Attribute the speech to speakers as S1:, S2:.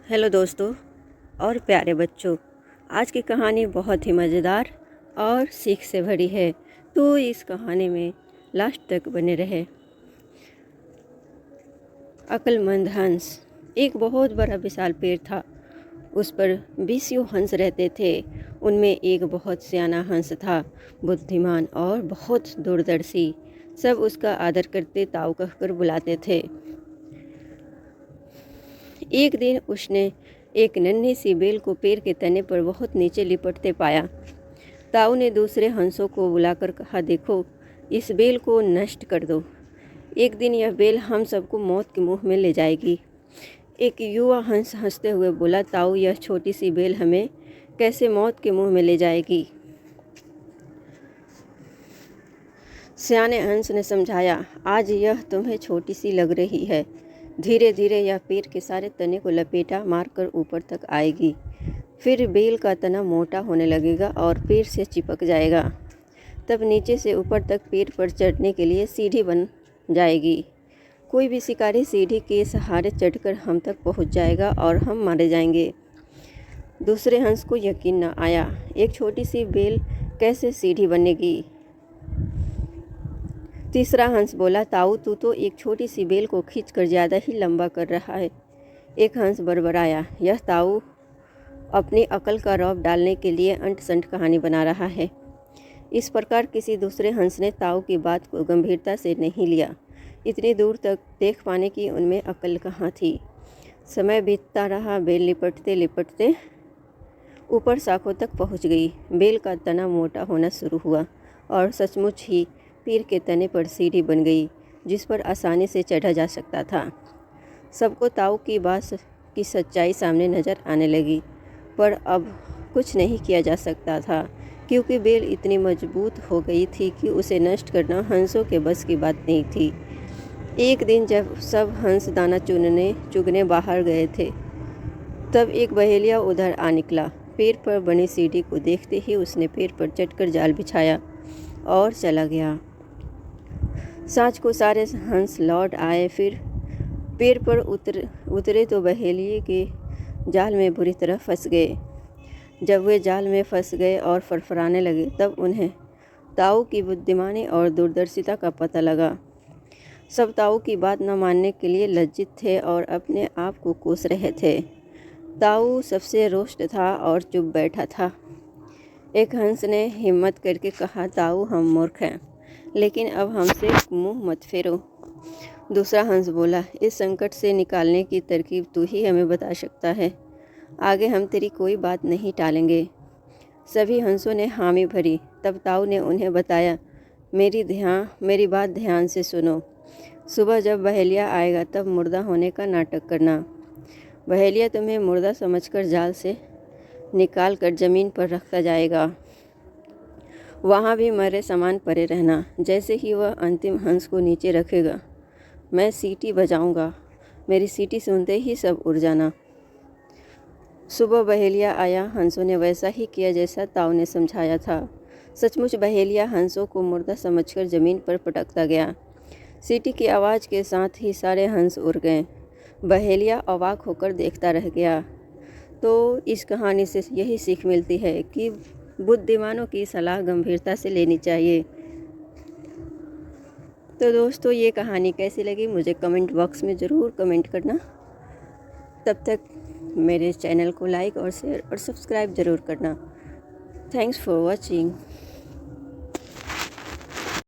S1: Hello दोस्तों और प्यारे बच्चों, आज की कहानी बहुत ही मज़ेदार और सीख से भरी है, तो इस कहानी में लास्ट तक बने रहे। अक्लमंद हंस। एक बहुत बड़ा विशाल पेड़ था। उस पर 20 हंस रहते थे। उनमें एक बहुत सियाना हंस था, बुद्धिमान और बहुत दूरदर्शी। सब उसका आदर करते, ताऊ कहकर बुलाते थे। एक दिन उसने एक नन्ही सी बेल को पेड़ के तने पर बहुत नीचे लिपटते पाया। ताऊ ने दूसरे हंसों को बुलाकर कहा, देखो, इस बेल को नष्ट कर दो। एक दिन यह बेल हम सबको मौत के मुंह में ले जाएगी। एक युवा हंस हंसते हुए बोला, ताऊ, यह छोटी सी बेल हमें कैसे मौत के मुंह में ले जाएगी? सियाने हंस ने समझाया, आज यह तुम्हें छोटी सी लग रही है, धीरे धीरे यह पेड़ के सारे तने को लपेटा मारकर ऊपर तक आएगी। फिर बेल का तना मोटा होने लगेगा और पेड़ से चिपक जाएगा। तब नीचे से ऊपर तक पेड़ पर चढ़ने के लिए सीढ़ी बन जाएगी। कोई भी शिकारी सीढ़ी के सहारे चढ़कर हम तक पहुंच जाएगा और हम मारे जाएंगे। दूसरे हंस को यकीन न आया, एक छोटी सी बेल कैसे सीढ़ी बनेगी? तीसरा हंस बोला, ताऊ, तू तो एक छोटी सी बेल को खींचकर ज़्यादा ही लंबा कर रहा है। एक हंस बड़बड़ाया, यह ताऊ अपनी अकल का रौब डालने के लिए अंट संट कहानी बना रहा है। इस प्रकार किसी दूसरे हंस ने ताऊ की बात को गंभीरता से नहीं लिया। इतनी दूर तक देख पाने की उनमें अकल कहाँ थी। समय बीतता रहा। बेल लिपटते लिपटते ऊपर शाखों तक पहुँच गई। बेल का तना मोटा होना शुरू हुआ और सचमुच ही पेड़ के तने पर सीढ़ी बन गई, जिस पर आसानी से चढ़ा जा सकता था। सबको ताऊ की बात की सच्चाई सामने नज़र आने लगी, पर अब कुछ नहीं किया जा सकता था, क्योंकि बेल इतनी मजबूत हो गई थी कि उसे नष्ट करना हंसों के बस की बात नहीं थी। एक दिन जब सब हंस दाना चुगने बाहर गए थे, तब एक बहेलिया उधर आ निकला। पेड़ पर बनी सीढ़ी को देखते ही उसने पेड़ पर चढ़कर जाल बिछाया और चला गया। सांझ को सारे हंस लौट आए। फिर पेड़ पर उतरे तो बहेलिए के जाल में बुरी तरह फंस गए। जब वे जाल में फंस गए और फरफराने लगे, तब उन्हें ताऊ की बुद्धिमानी और दूरदर्शिता का पता लगा। सब ताऊ की बात न मानने के लिए लज्जित थे और अपने आप को कोस रहे थे। ताऊ सबसे रोष्ट था और चुप बैठा था। एक हंस ने हिम्मत करके कहा, ताऊ, हम मूर्ख हैं, लेकिन अब हमसे मुंह मत फेरो। दूसरा हंस बोला, इस संकट से निकालने की तरकीब तू ही हमें बता सकता है। आगे हम तेरी कोई बात नहीं टालेंगे। सभी हंसों ने हामी भरी। तब ताऊ ने उन्हें बताया, मेरी बात ध्यान से सुनो। सुबह जब बहेलिया आएगा, तब मुर्दा होने का नाटक करना। बहेलिया तुम्हें मुर्दा समझकर जाल से निकाल कर ज़मीन पर रखता जाएगा। वहाँ भी मरे सामान पड़े रहना। जैसे ही वह अंतिम हंस को नीचे रखेगा, मैं सीटी बजाऊंगा। मेरी सीटी सुनते ही सब उड़ जाना। सुबह बहेलिया आया। हंसों ने वैसा ही किया जैसा ताऊ ने समझाया था। सचमुच बहेलिया हंसों को मुर्दा समझकर ज़मीन पर पटकता गया। सीटी की आवाज़ के साथ ही सारे हंस उड़ गए। बहेलिया अवाक होकर देखता रह गया। तो इस कहानी से यही सीख मिलती है कि बुद्धिमानों की सलाह गंभीरता से लेनी चाहिए। तो दोस्तों, ये कहानी कैसी लगी मुझे कमेंट बॉक्स में ज़रूर कमेंट करना। तब तक मेरे चैनल को लाइक और शेयर और सब्सक्राइब ज़रूर करना। Thanks for watching.